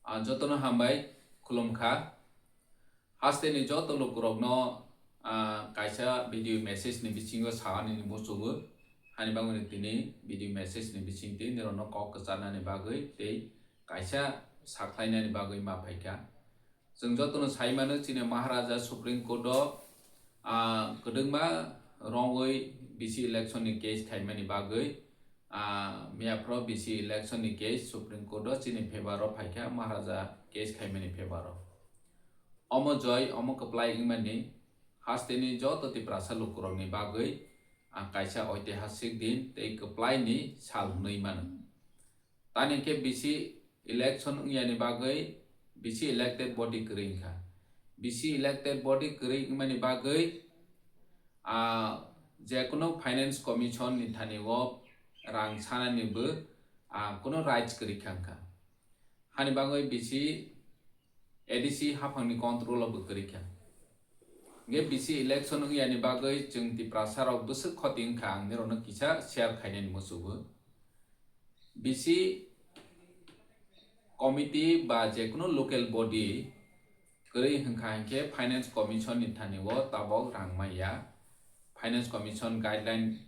Jotono hambai khulumkha haste ni joto lokurokno kaisa video message ni bisingo sahani ni musugo hani bangoni tini video message ni bisingti nirono kok kesana ni bagoi tei kaisa saklaina ni bagoi mapaika जों jotono saimano chini Maharaja Supreme Court kedengma rongoi bisi election ni case thaimani bagoi Miapro BC election ni case Supreme Court chini febaro phaika Maharaja case khaimani febaro omo joy omo apply ingmani hasteni joto ti prasa lukurong ni bagoi kaisa oitihasik din tei apply ni sal nui man tani ke BC election yani bagoi BC elected body kering kha BC elected body kering mani bagoi jekono finance commission ni thani wo rang sana ni bu kono rights kering kha hani bagoi BC ADC hafang ni control of kering kha nge BC election yani bagoi jeng ti prasarok busuk khoting khang ni rono kisa share khainen musubu BC committee ba jekono local body kering hangkha finance commission ni thani wo tabok rangmaya finance commission guideline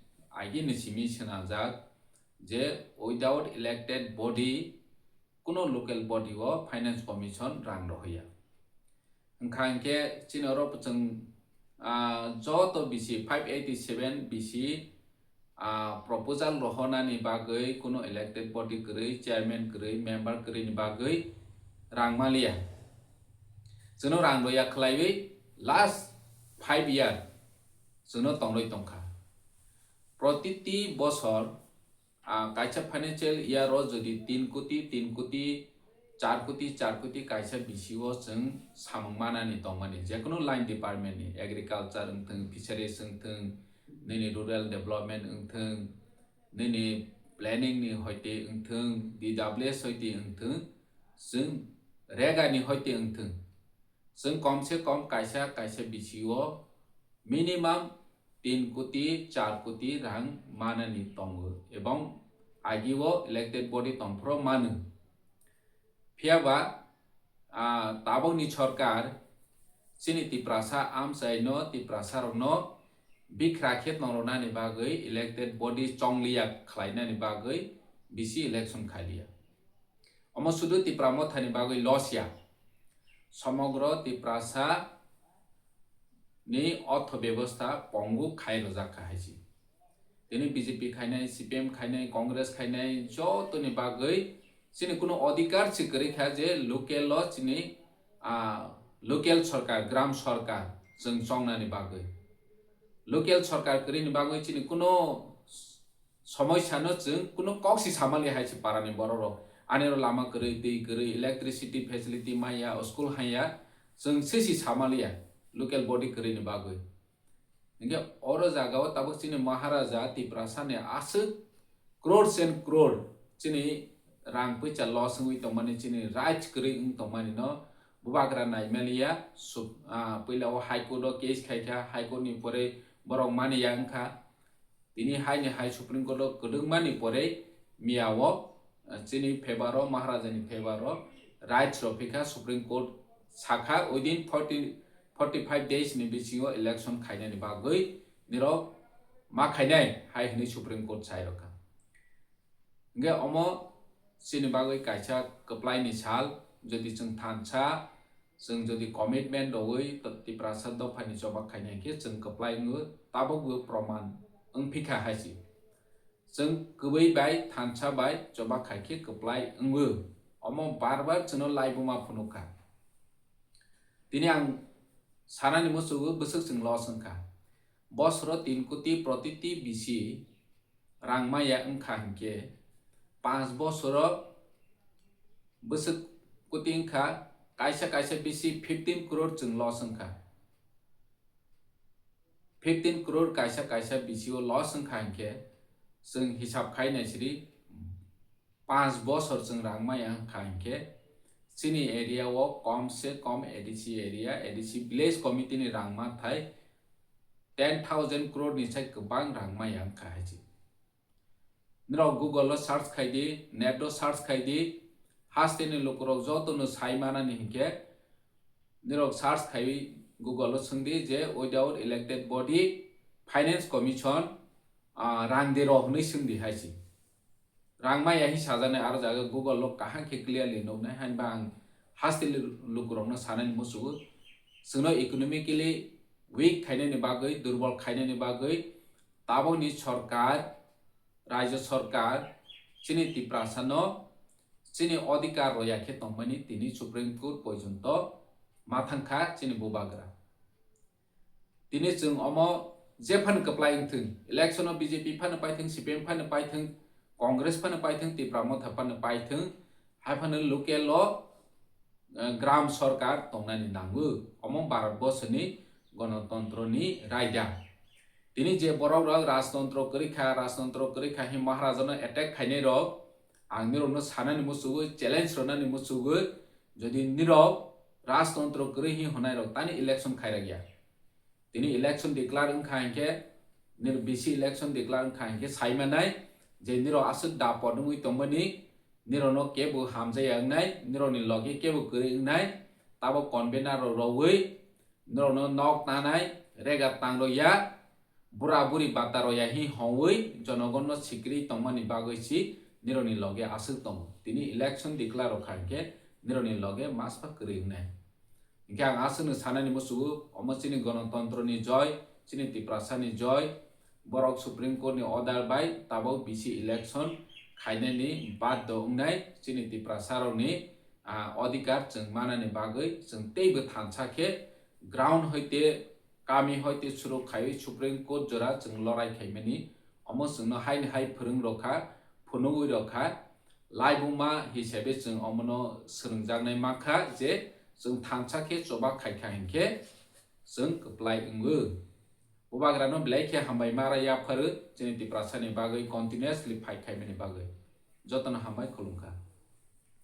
agi ni simi senajak je without elected body kuno local body wo finance commission rang rohya hangkha chinoro puchung joto BC 587 BC proposal rohona ni bagoi kuno elected body keri chairman keri member keri ni bagoi rangmalia jono rang roya khlaiwi last 5 year jono tongloi tongkha protiti boshor kaisa financial year ro jodi 3 koti 4 koti kaisa BC o jeng samangmana ni tongmani jekono line department ni agriculture ungthung fisheries ungthung nini rural development ungthung nini planning ni hoite ungthung DWS hoite ungthung jeng rega ni hoite ungthung jeng komse kom kaisa BC o minimum 3 koti 4 koti rang mana ni tongo ebong agiwo elected body tongpro manu phiaba tabok ni sarkar chini ti prasa amsaino ti prasarokno bikrakhet nongrona ni bagoi elected body chonglia khlaina ni bagoi BC election khailia omo sudu ti pramo thani bagoi losya সমগ্র ti prasa ni অর্থ ব্যবস্থা পঙ্গু খাই রোজাকা হাইছি তিনি BJP খাইনাই CPM খাইনাই Congress খাইনাই যতনি বাগৈ চিনি কোনো অধিকার চিকরি খা যে লোকেল চিনি লোকেল সরকার গ্রাম সরকার जों চংনানি বাগৈ লোকেল সরকার করিনি বাগৈ চিনি কোনো সমস্যানো जों কোনো কক্সি সামালি হাইছি পারানি বড় আনেরো লামা করি दै করি ইলেকট্রিসিটি ফ্যাসিলিটি মাইয়া স্কুল হাইয়া जों সেসি সামালিয়া local body kering bagoi nge oro jaga o tabok chini Maharaja ti prasane asuk crores and crore chini rang pucha loss ngui tomani chini right kering tomani no bubagra naimelia pila o high court o case khaika high court ni pore borok mani yangkha tini high supreme court o kedung mani pore miawo chini febaro Maharaja ni febaro rights rofika supreme court Sakha within 45 days ni bisingo election khaina ni bagoi niro ma khainai hai hini supreme court sai roka nge omo sini bagoi kaisa apply ni sal jodi chung thancha जों jodi commitment dogoi ti prasad do phani joba khainai ke जों apply ngu tabogu proman ungphika haisi जों gubei bai thancha bai joba khaike apply ngu omo barbar chono laibuma phunuka tini ang sarani musugu busuk sing loss angka bosro 3 koti protiti BC rangmaya angka hingke 5 bosro busuk koti angka kaisa BC 15 crore jeng loss angka 15 crore kaisa BC o loss angka hingke जों hisab khainai siri 5 bosor jeng rangmaya angka hingke Sini area wo kom se kom ADC area ADC village committee ni rangma thai 10,000 crore ni sai kebang rangma yang khaiji nro google lo search khaidi net lo search khaidi hasteni lukurok joto no saimana ni hingke nirok search khai Google sungdi je without elected body finance commission rang de ro hnoi sungdi haisi rang ma yahi sajane aro jaga Google lo kahang ke clearly no na han bang hasteni lukurok no sanani musugu sungno economically weak khaine ni bagai durbal khaine ni bagai tabo ni sarkar রাজ্য সরকার চিনি তিপ্রাসানো চিনি অধিকার রয়াখে তংমানি তিনি supreme court পর্যন্ত মাথাংখা চিনি বুবাগ্রা তিনি जों অম যে ফান কপ্লাই থং ইলেকশন বিজেপি ফান পাইথং সিপিএম ফান পাইথং কংগ্রেস ফান পাইথং তিপ্রাম থাপান পাইথং হাইফান লোকেল ল গ্রাম সরকার তংনানি নাঙ্গু অম ভারতবর্ষনি গণতন্ত্রনি রায়দা তিনি যে বড় রাজতন্ত্র করিখা হি মহারাজানো অ্যাটাক খাইনে রক আং নিরকনো সানানি মুসুগু চ্যালেঞ্জ রনানি মুসুগু যদি নিরক রাজতন্ত্র করি হি হনাই রক তানি ইলেকশন খাইরা গিয়া তিনি ইলেকশন ডিক্লার খাইকে নির বিসি ইলেকশন ডিক্লার খাইকে সাইমানাই যে নির আসুক দা পদমুই তমনি নিরনো কেবু হামজাই আংনাই নিরনি লগে কেবু করি আংনাই তাবো কনভেনার রওই নিরনো নক নানাই রেগা তাংরয়া বুড়া বুড়ি বাতারয়া হি হওই জনগণ সিক্রি তমনি বাগৈছি নিরনি লগে আসুক তম তিনি ইলেকশন ডিক্লার খাইকে নিরনি লগে মাসপা করি নাই ইনকে আং আসুক সানানি মুসুগু অমচিনি গণতন্ত্রনি জয় চিনি তিপ্রাসানি জয় বরক সুপ্রিম কোর্টনি অর্ডার বাই তাবো বিসি ইলেকশন খাইনানি বাদ দংনাই চিনি তিপ্রাসারনি অধিকার जों মানানি বাগৈ जों তেইবো থানসাকে গ্রাউন্ড হইতে কামি হইতে শুরু খাই সুপ্রিম কোর্ট জোড়া जों লড়াই খাইমানি অম जोंनो হাইন হাই फोरों रखा फुनुই रखा लाइबुमा हिसाबै जों अमनो सोलोंजानाय माखा जे जों थानसाके जबा खायखा हिनके जों कप्लाय इंगो बुबाग्रानो ब्लाइखे हामबाय माराया फरो जोंनि तिप्रासानि बागै कन्टिनिउसलि फाइट खायमानि बागै जतन हामबाय खुलुमखा।